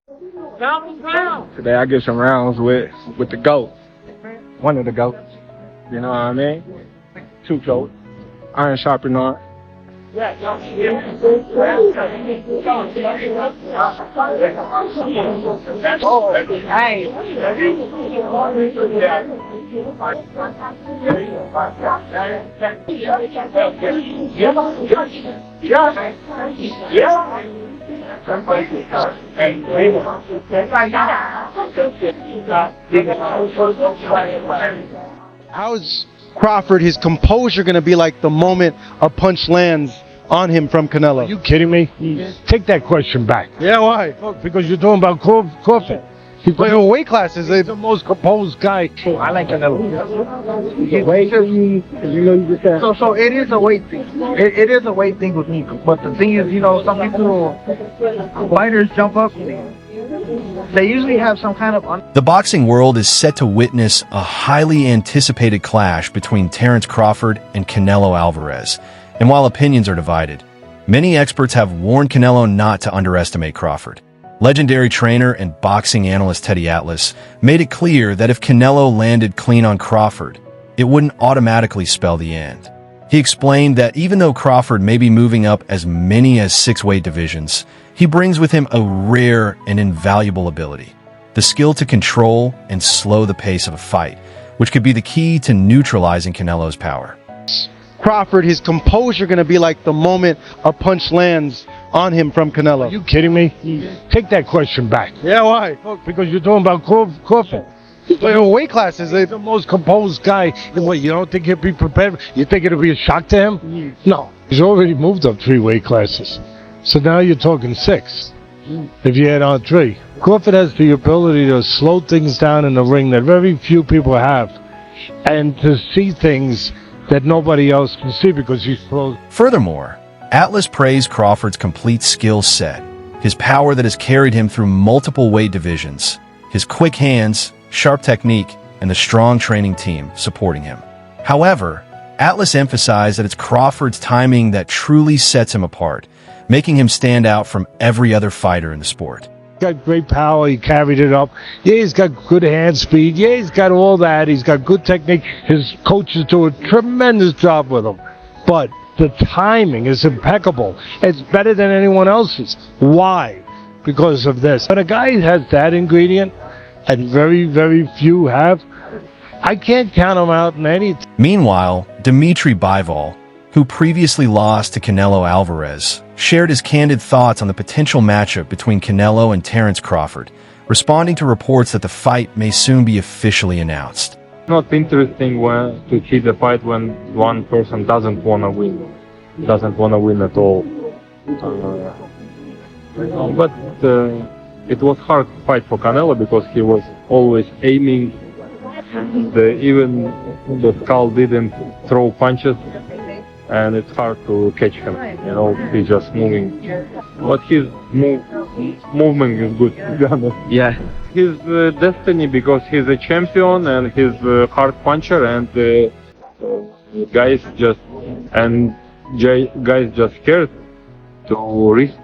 Today I get some rounds with the GOAT. One of the GOATs. You know what I mean? Two GOATs. Iron sharpening iron. How's Crawford, his composure going to be like the moment a punch lands on him from Canelo? Are you kidding me? Take that question back. Yeah, why? Because you're talking about Crawford. He's Different weight classes. the most composed guy. I like Canelo. So it is a weight thing. It is a weight thing with me. But the thing is, some people, fighters jump up. They usually have some kind of... The boxing world is set to witness a highly anticipated clash between Terence Crawford and Canelo Alvarez. And while opinions are divided, many experts have warned Canelo not to underestimate Crawford. Legendary trainer and boxing analyst Teddy Atlas made it clear that if Canelo landed clean on Crawford, it wouldn't automatically spell the end. He explained that even though Crawford may be moving up as many as 6 weight divisions, he brings with him a rare and invaluable ability, the skill to control and slow the pace of a fight, which could be the key to neutralizing Canelo's power. Crawford, his composure going to be like the moment a punch lands on him from Canelo? Are you kidding me? Take that question back. Yeah, why? Because you're talking about Crawford. Different weight classes. He's the most composed guy. What, you don't think he'll be prepared? You think it'll be a shock to him? No. He's already moved up 3 weight classes. So now you're talking 6. If you add on 3. Crawford has the ability to slow things down in the ring that very few people have. And to see things that nobody else can see because he's slow. Furthermore, Atlas praised Crawford's complete skill set, his power that has carried him through multiple weight divisions, his quick hands, sharp technique, and the strong training team supporting him. However, Atlas emphasized that it's Crawford's timing that truly sets him apart, making him stand out from every other fighter in the sport. Got great power, he carried it up. Yeah, he's got good hand speed. Yeah, he's got all that. He's got good technique. His coaches do a tremendous job with him. But the timing is impeccable. It's better than anyone else's. Why? Because of this. When a guy has that ingredient, and very, very few have, I can't count him out in anything. Meanwhile, Dimitri Bivol, who previously lost to Canelo Alvarez, shared his candid thoughts on the potential matchup between Canelo and Terence Crawford, responding to reports that the fight may soon be officially announced. Not interesting to see the fight when one person doesn't want to win at all. But it was hard fight for Canelo because he was always aiming. Even the skull didn't throw punches, and it's hard to catch him. He's just moving. But his movement is good. To be honest. Yeah. His destiny because he's a champion and he's a hard puncher, and guys just scared to risk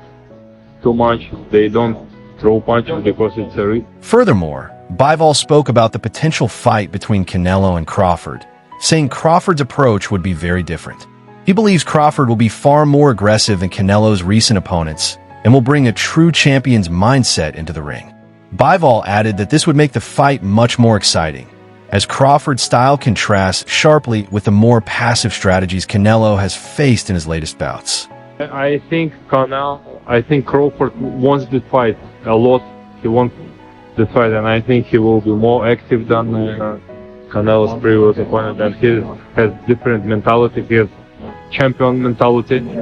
too much. They don't throw punches because it's a risk. Furthermore, Bivol spoke about the potential fight between Canelo and Crawford, saying Crawford's approach would be very different. He believes Crawford will be far more aggressive than Canelo's recent opponents and will bring a true champion's mindset into the ring. Bivol added that this would make the fight much more exciting, as Crawford's style contrasts sharply with the more passive strategies Canelo has faced in his latest bouts. I think Crawford wants the fight a lot. He wants the fight, and I think he will be more active than Canelo's previous opponent, and he has different mentality. He has champion mentality, and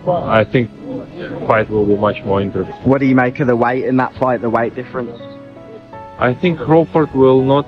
I think the fight will be much more interesting. What do you make of the weight in that fight, the weight difference? I think Crawford will not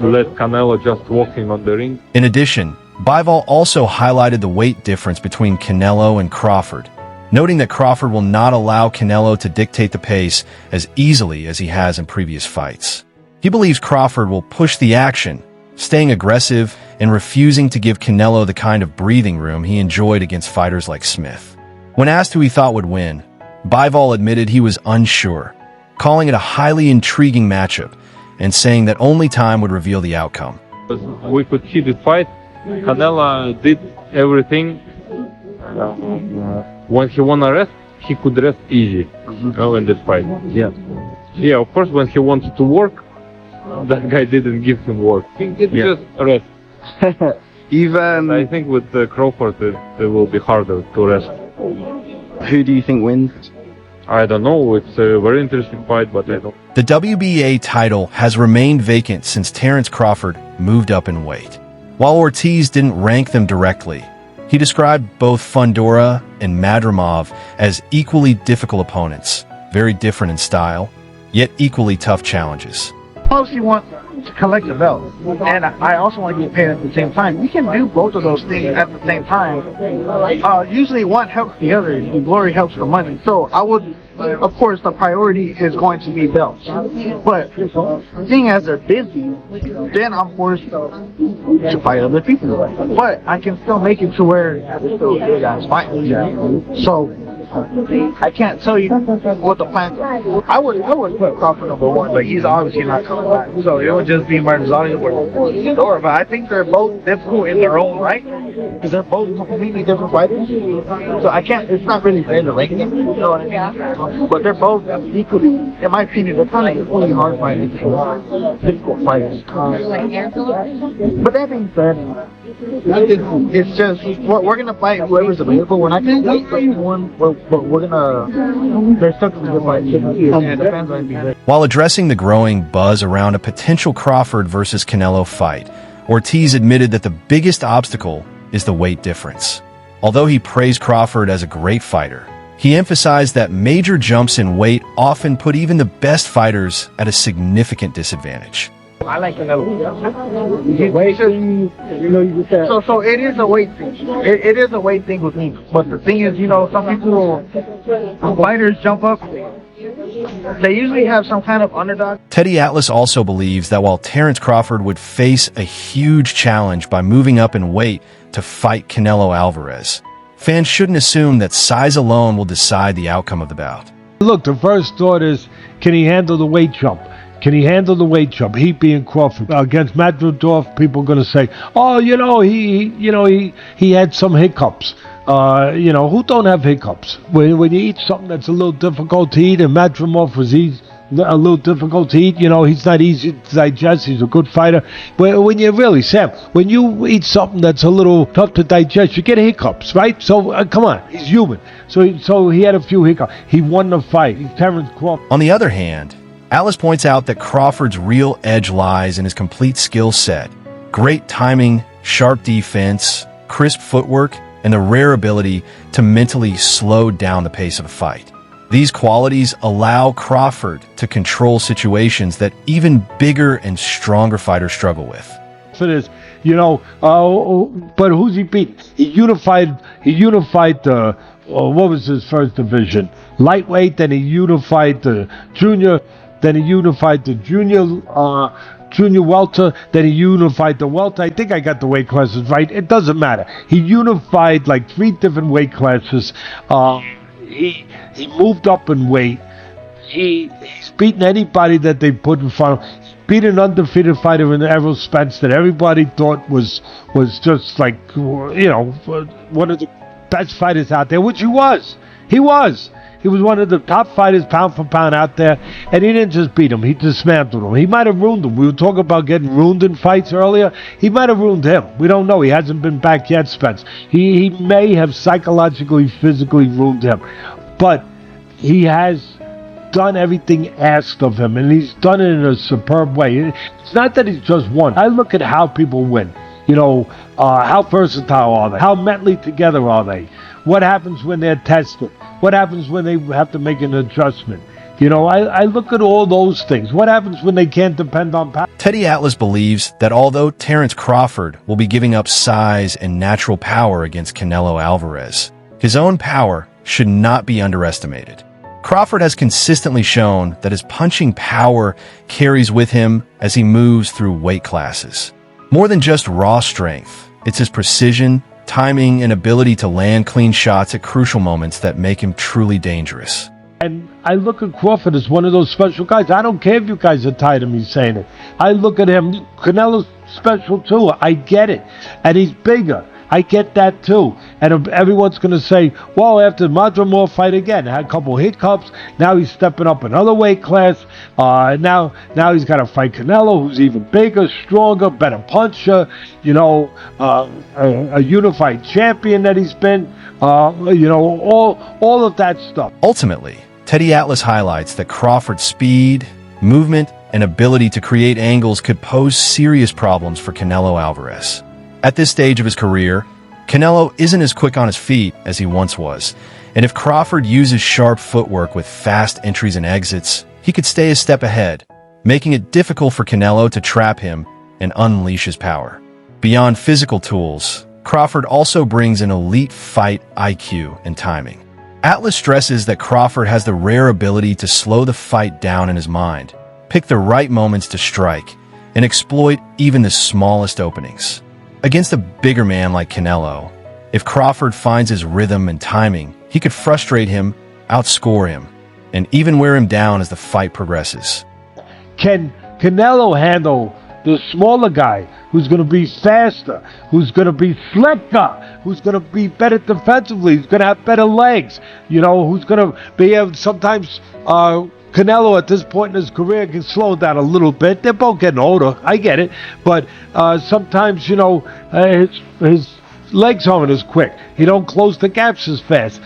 let Canelo just walking on the ring. In addition, Bivol also highlighted the weight difference between Canelo and Crawford, noting that Crawford will not allow Canelo to dictate the pace as easily as he has in previous fights. He believes Crawford will push the action, staying aggressive and refusing to give Canelo the kind of breathing room he enjoyed against fighters like Smith. When asked who he thought would win, Bivol admitted he was unsure, calling it a highly intriguing matchup and saying that only time would reveal the outcome. We could see the fight. Canelo did everything. When he won a rest, he could rest easy in this fight. Yeah, of course, when he wanted to work, that guy didn't give him work. He did just rest. Even I think with Crawford, it will be harder to rest. who do you think wins? I don't know. It's a very interesting fight, but I don't. The WBA title has remained vacant since Terence Crawford moved up in weight. While Ortiz didn't rank them directly, he described both Fundora and Madrimov as equally difficult opponents, very different in style, yet equally tough challenges. Mostly want to collect the belt, and I also want to get paid at the same time. You can do both of those things at the same time. Usually one helps the other. The glory helps the money. So I would, of course, the priority is going to be belts. But seeing as they're busy, then I'm forced to fight other people. But I can still make it to where there's still good guys fighting. So I can't tell you what the plan is. I would put Crawford number one, but he's obviously not coming back. So it would just be Marzani or Fundora. But I think they're both difficult in their own right, because they're both completely different fighters. So I can't, it's not really fair to rank them, you know what I mean? But they're both equally, in my opinion, they're kind of equally hard fighters, difficult fighters. But that being said, it's just, we're going to fight whoever's available. We're not going to wait for anyone, but we're going to, there's still going to be a fight. It depends on anything. While addressing the growing buzz around a potential Crawford versus Canelo fight, Ortiz admitted that the biggest obstacle is the weight difference. Although he praised Crawford as a great fighter, he emphasized that major jumps in weight often put even the best fighters at a significant disadvantage. I like Canelo. So it is a weight thing. It is a weight thing with me. But the thing is, some people, fighters jump up. They usually have some kind of underdog. Teddy Atlas also believes that while Terence Crawford would face a huge challenge by moving up in weight to fight Canelo Alvarez, fans shouldn't assume that size alone will decide the outcome of the bout. Look, the first thought is, can he handle the weight jump? Can he handle the weight jump? He being Crawford against Madrimov, people are going to say, "Oh, he had some hiccups." Who don't have hiccups? When you eat something that's a little difficult to eat, and Madrimov was a little difficult to eat. He's not easy to digest. He's a good fighter. But when you eat something that's a little tough to digest, you get hiccups, right? So come on, he's human. So he had a few hiccups. He won the fight. He's Terence Crawford. On the other hand, Atlas points out that Crawford's real edge lies in his complete skill set, great timing, sharp defense, crisp footwork, and the rare ability to mentally slow down the pace of a fight. These qualities allow Crawford to control situations that even bigger and stronger fighters struggle with. For this, but who's he beat? He unified the, what was his first division? Lightweight, then he unified the junior, then he unified the junior welter, then he unified the welter. I think I got the weight classes right. It doesn't matter. He unified like 3 different weight classes. He moved up in weight. He's beaten anybody that they put in front of him. He's beat an undefeated fighter in Errol Spence that everybody thought was just like, one of the best fighters out there, which he was. He was one of the top fighters pound for pound out there, and he didn't just beat him, he dismantled him. He might have ruined him. We were talking about getting ruined in fights earlier. He might have ruined him. We don't know. He hasn't been back yet, Spence. He may have psychologically, physically ruined him. But he has done everything asked of him, and he's done it in a superb way. It's not that he's just won. I look at how people win. How versatile are they? How mentally together are they? What happens when they're tested? What happens when they have to make an adjustment? I look at all those things. What happens when they can't depend on power? Teddy Atlas believes that although Terence Crawford will be giving up size and natural power against Canelo Alvarez, his own power should not be underestimated. Crawford has consistently shown that his punching power carries with him as he moves through weight classes. More than just raw strength, it's his precision, timing, and ability to land clean shots at crucial moments that make him truly dangerous. And I look at Crawford as one of those special guys. I don't care if you guys are tired of me saying it. I look at him, Canelo's special too. I get it. And he's bigger. I get that too. And everyone's going to say, well, after Madrimov fight again, had a couple hiccups. Now he's stepping up another weight class. Now he's got to fight Canelo, who's even bigger, stronger, better puncher. A unified champion that he's been. All of that stuff. Ultimately, Teddy Atlas highlights that Crawford's speed, movement, and ability to create angles could pose serious problems for Canelo Alvarez. At this stage of his career, Canelo isn't as quick on his feet as he once was, and if Crawford uses sharp footwork with fast entries and exits, he could stay a step ahead, making it difficult for Canelo to trap him and unleash his power. Beyond physical tools, Crawford also brings an elite fight IQ and timing. Atlas stresses that Crawford has the rare ability to slow the fight down in his mind, pick the right moments to strike, and exploit even the smallest openings. Against a bigger man like Canelo, if Crawford finds his rhythm and timing, he could frustrate him, outscore him, and even wear him down as the fight progresses. Can Canelo handle the smaller guy who's going to be faster, who's going to be slicker, who's going to be better defensively, who's going to have better legs, who's going to be able sometimes Canelo at this point in his career can slow down a little bit. They're both getting older. I get it. But sometimes, his legs aren't as quick. He don't close the gaps as fast.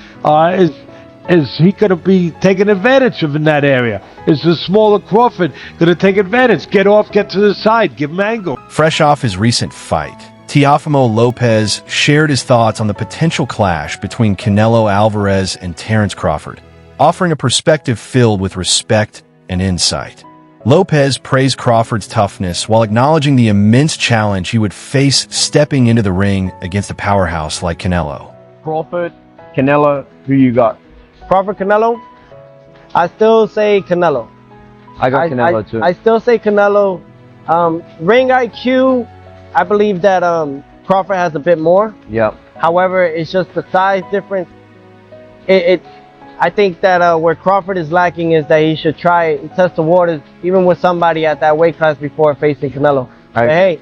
Is he going to be taken advantage of in that area? Is the smaller Crawford going to take advantage? Get off, get to the side, give him angle. Fresh off his recent fight, Teofimo Lopez shared his thoughts on the potential clash between Canelo Alvarez and Terence Crawford, offering a perspective filled with respect and insight. Lopez praised Crawford's toughness while acknowledging the immense challenge he would face stepping into the ring against a powerhouse like Canelo. Crawford, Canelo, who you got? Crawford, Canelo? I still say Canelo. I got Canelo too. I still say Canelo. Ring IQ, I believe that Crawford has a bit more. Yep. However, it's just the size difference. I think that where Crawford is lacking is that he should try and test the waters even with somebody at that weight class before facing Canelo. But hey,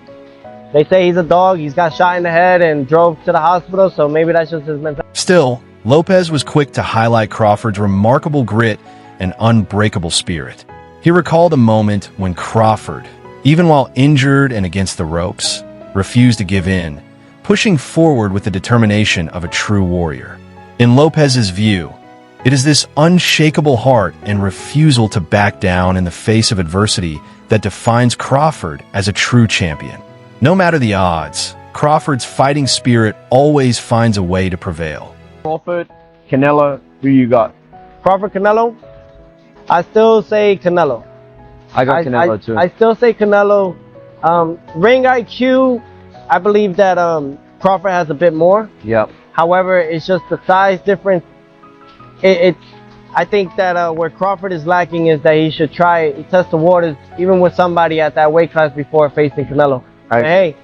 they say he's a dog. He's got shot in the head and drove to the hospital, so maybe that's just his mentality. Still, Lopez was quick to highlight Crawford's remarkable grit and unbreakable spirit. He recalled a moment when Crawford, even while injured and against the ropes, refused to give in, pushing forward with the determination of a true warrior. In Lopez's view, it is this unshakable heart and refusal to back down in the face of adversity that defines Crawford as a true champion. No matter the odds, Crawford's fighting spirit always finds a way to prevail. Crawford, Canelo, who you got? Crawford, Canelo? I still say Canelo. I got Canelo too. I still say Canelo. Ring IQ, I believe that Crawford has a bit more. Yep. However, it's just the size difference. I think that where Crawford is lacking is that he should try and test the waters even with somebody at that weight class before facing Canelo. But hey,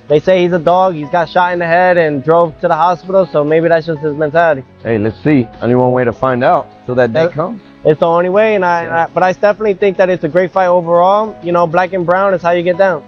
they say he's a dog. He's got shot in the head and drove to the hospital, so maybe that's just his mentality. Hey, let's see. Only one way to find out till that day comes. It's the only way, but I definitely think that it's a great fight overall. Black and brown is how you get down.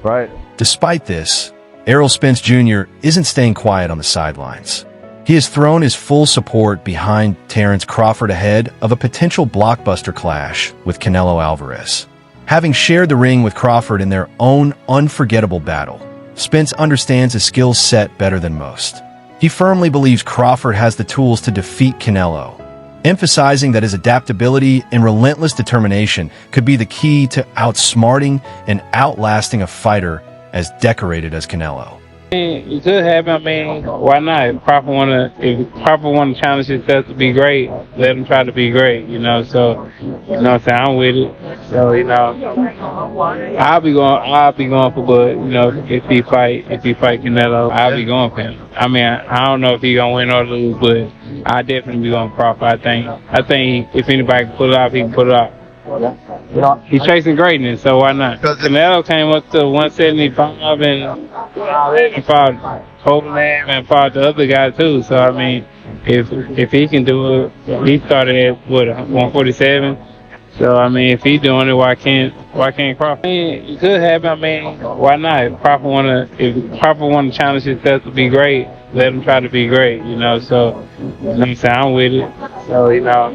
Right. Despite this, Errol Spence Jr. isn't staying quiet on the sidelines. He has thrown his full support behind Terence Crawford ahead of a potential blockbuster clash with Canelo Alvarez. Having shared the ring with Crawford in their own unforgettable battle, Spence understands his skill set better than most. He firmly believes Crawford has the tools to defeat Canelo, emphasizing that his adaptability and relentless determination could be the key to outsmarting and outlasting a fighter as decorated as Canelo. It could happen. Why not? If Crawford want to challenge himself to be great, let him try to be great. So I'm with it. So I'll be going for Bud. If he fight Canelo, I'll be going for him. I don't know if he gonna win or lose, but I definitely be going for Crawford. I think if anybody can pull it off, he can pull it off. He's chasing greatness, so why not? Canelo came up to 175 and fought Kovalev and fought the other guy too. So I mean, if he can do it, he started at what 147. So I mean, if he's doing it, why can't Crawford? I mean, it could happen. I mean, why not? If Crawford wanna challenge himself to be great, let him try to be great. You know, so you know what I'm saying, I'm with it. So you know,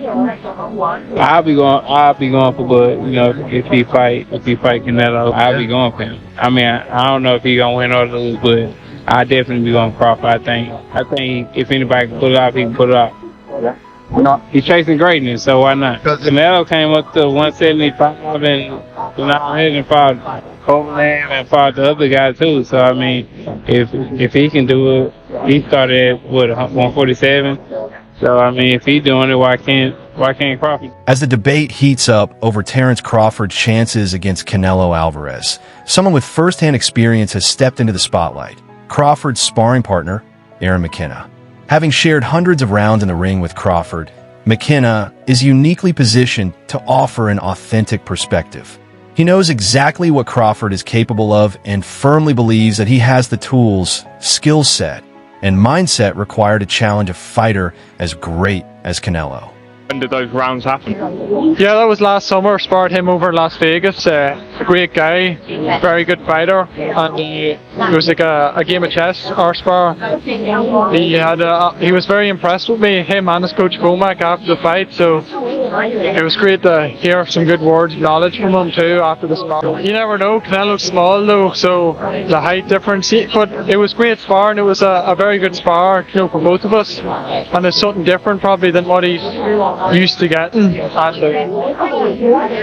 I'll be going for Bud. You know, if he fight Canelo, I'll be going for him. I mean, I don't know if he gonna win or lose, but I definitely be going for Crawford. I think if anybody can pull it off, he can pull it off. He's chasing greatness, so why not? Canelo came up to 175 and fought Kovalev and fought the other guy too. So I mean, if he can do it, he started at what 147. So I mean, if he's doing it, why can't Crawford? As the debate heats up over Terence Crawford's chances against Canelo Alvarez, someone with firsthand experience has stepped into the spotlight. Crawford's sparring partner, Aaron McKenna. Having shared hundreds of rounds in the ring with Crawford, McKenna is uniquely positioned to offer an authentic perspective. He knows exactly what Crawford is capable of and firmly believes that he has the tools, skill set, and mindset required to challenge a fighter as great as Canelo. When did those rounds happen? Yeah, that was last summer. Sparred him over in Las Vegas. A great guy, very good fighter, and it was like a game of chess. Our spar. He was very impressed with me, him and his coach Womack after the fight. So it was great to hear some good words of knowledge from him too after the spar. You never know. Canelo's small though, so the height difference. But it was great spar, and it was a very good spar, you know, for both of us. And it's something different probably than what he's used to getting, and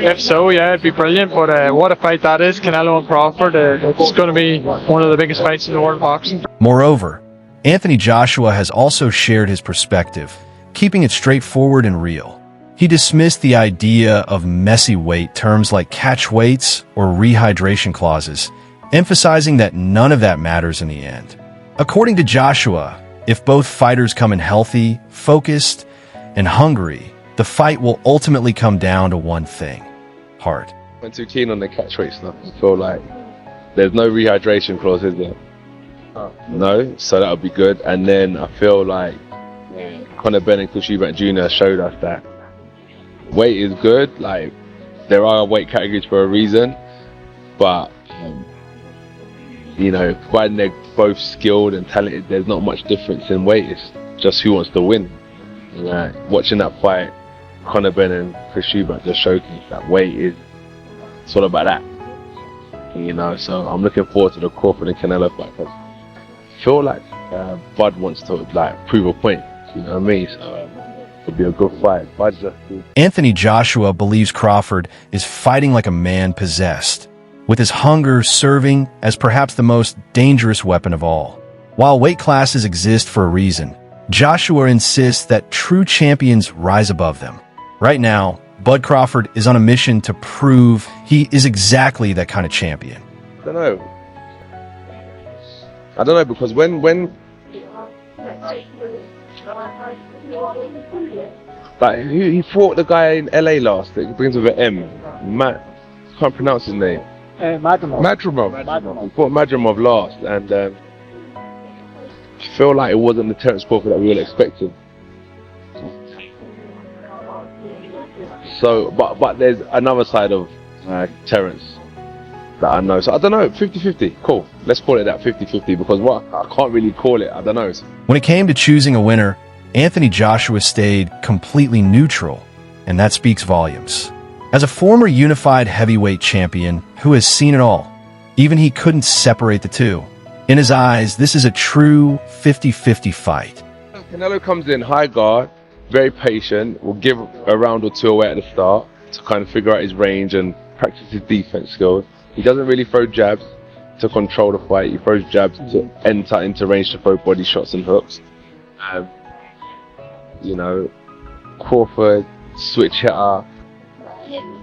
if so, yeah, it'd be brilliant. But what a fight that is, Canelo and Crawford. It's going to be one of the biggest fights in the world of boxing. Moreover, Anthony Joshua has also shared his perspective, keeping it straightforward and real. He dismissed the idea of messy weight terms like catch weights or rehydration clauses, emphasizing that none of that matters in the end. According to Joshua, if both fighters come in healthy, focused, and hungry, the fight will ultimately come down to one thing: heart. I'm too keen on the catch weight stuff. I feel like there's no rehydration clause, is there? No, so that would be good. And then I feel like Conor Benn and Kushibat Jr. showed us that weight is good. Like, there are weight categories for a reason, but you know, when they're both skilled and talented, there's not much difference in weight. It's just who wants to win. Watching that fight, Conor Benn and Chris Schubert just showcased that weight is, it's all about that, you know. So I'm looking forward to the Crawford and Canelo fight, because I feel like Bud wants to like prove a point, you know what I mean? So it'll be a good fight. Bud just Anthony Joshua believes Crawford is fighting like a man possessed, with his hunger serving as perhaps the most dangerous weapon of all. While weight classes exist for a reason, Joshua insists that true champions rise above them. Right now, Bud Crawford is on a mission to prove he is exactly that kind of champion. I don't know, because when like he fought the guy in LA last, it begins with an M. Can't pronounce his name. Madrimov. He fought Madrimov last, and I feel like it wasn't the Terence Crawford that we were expecting. So, but there's another side of Terence that I know. So I don't know, 50-50, cool. Let's call it that, 50-50, because what I can't really call it, I don't know. When it came to choosing a winner, Anthony Joshua stayed completely neutral, and that speaks volumes. As a former unified heavyweight champion who has seen it all, even he couldn't separate the two. In his eyes, this is a true 50-50 fight. Canelo comes in high guard, very patient, will give a round or two away at the start to kind of figure out his range and practice his defense skills. He doesn't really throw jabs to control the fight. He throws jabs to enter into range to throw body shots and hooks. You know, Crawford, switch hitter,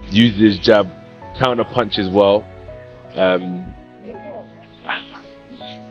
uses his jab, counter punch as well.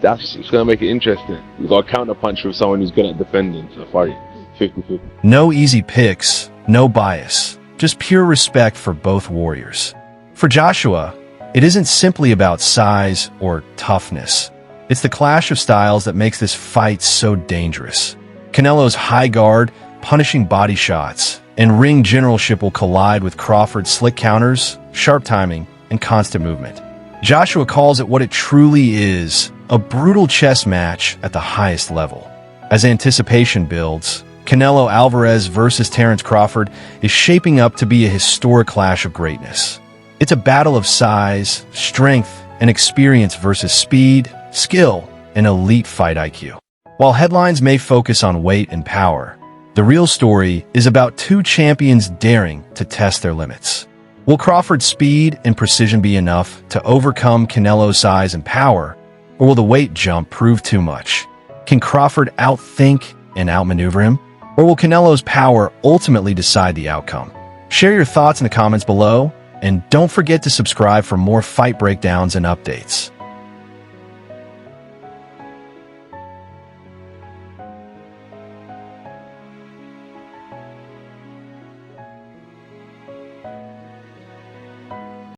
That's going to make it interesting. You've got a counter punch with someone who's good at defending, so fight 50-50. No easy picks, no bias. just pure respect for both warriors. For Joshua, it isn't simply about size or toughness. It's the clash of styles that makes this fight so dangerous. Canelo's high guard, punishing body shots, and ring generalship will collide with Crawford's slick counters, sharp timing, and constant movement. Joshua calls it what it truly is, a brutal chess match at the highest level. As anticipation builds, Canelo Alvarez versus Terence Crawford is shaping up to be a historic clash of greatness. It's a battle of size, strength, and experience versus speed, skill, and elite fight IQ. While headlines may focus on weight and power, the real story is about two champions daring to test their limits. Will Crawford's speed and precision be enough to overcome Canelo's size and power, or will the weight jump prove too much? Can Crawford outthink and outmaneuver him, or will Canelo's power ultimately decide the outcome? Share your thoughts in the comments below, and don't forget to subscribe for more fight breakdowns and updates.